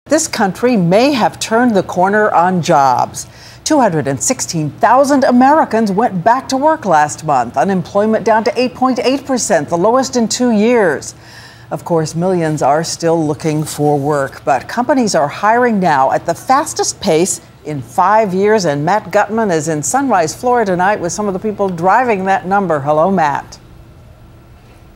This country may have turned the corner on jobs. 216,000 Americans went back to work last month. Unemployment down to 8.8%, the lowest in 2 years. Of course, millions are still looking for work, but companies are hiring now at the fastest pace in 5 years. And Matt Gutman is in Sunrise, Florida tonight with some of the people driving that number. Hello, Matt.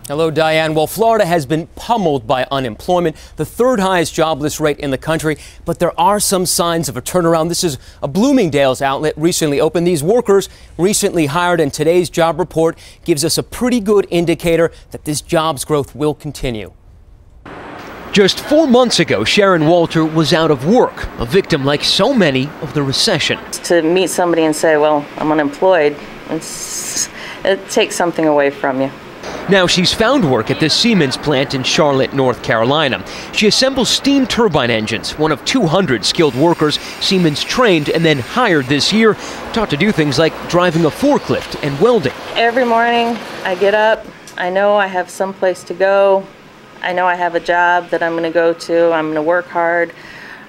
Hello, Diane. Well, Florida has been pummeled by unemployment, the third highest jobless rate in the country. But there are some signs of a turnaround. This is a Bloomingdale's outlet recently opened. These workers recently hired, and today's job report gives us a pretty good indicator that this jobs growth will continue. Just 4 months ago, Sharon Walter was out of work, a victim like so many of the recession. To meet somebody and say, well, I'm unemployed, it takes something away from you. Now she's found work at the Siemens plant in Charlotte, North Carolina. She assembles steam turbine engines, one of 200 skilled workers Siemens trained and then hired this year, taught to do things like driving a forklift and welding. Every morning I get up, I know I have someplace to go, I know I have a job that I'm going to go to, I'm going to work hard,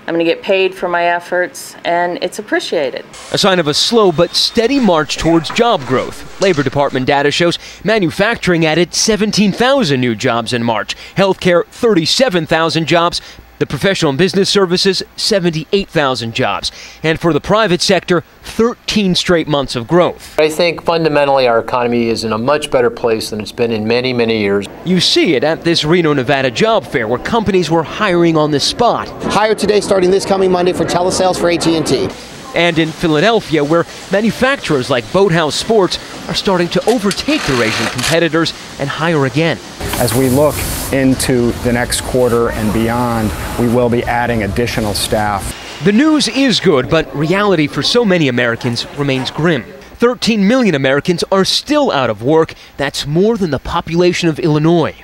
I'm going to get paid for my efforts, and it's appreciated. A sign of a slow but steady march towards job growth. Labor Department data shows manufacturing added 17,000 new jobs in March, healthcare 37,000 jobs, the professional and business services 78,000 jobs, and for the private sector 13 straight months of growth. I think fundamentally our economy is in a much better place than it's been in many, many years. You see it at this Reno, Nevada job fair where companies were hiring on the spot. Hire today starting this coming Monday for telesales for AT&T. And in Philadelphia, where manufacturers like Boathouse Sports are starting to overtake their Asian competitors and hire again. As we look into the next quarter and beyond, we will be adding additional staff. The news is good, but reality for so many Americans remains grim. 13 million Americans are still out of work. That's more than the population of Illinois.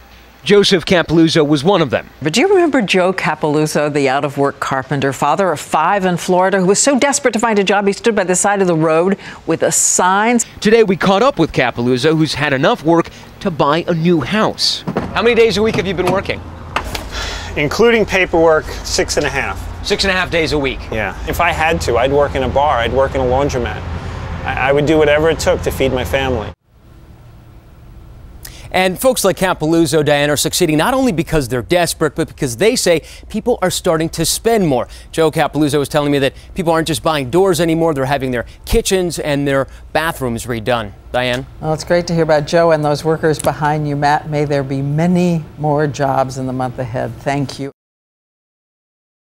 Joseph Capeluzzo was one of them. But do you remember Joe Capeluzzo, the out-of-work carpenter, father of 5 in Florida, who was so desperate to find a job he stood by the side of the road with a sign? Today we caught up with Capeluzzo, who's had enough work to buy a new house. How many days a week have you been working? Including paperwork, 6.5. 6.5 days a week? Yeah. If I had to, I'd work in a bar, I'd work in a laundromat. I would do whatever it took to feed my family. And folks like Capeluzzo, Diane, are succeeding not only because they're desperate, but because they say people are starting to spend more. Joe Capeluzzo was telling me that people aren't just buying doors anymore, they're having their kitchens and their bathrooms redone. Diane? Well, it's great to hear about Joe and those workers behind you, Matt. May there be many more jobs in the month ahead. Thank you.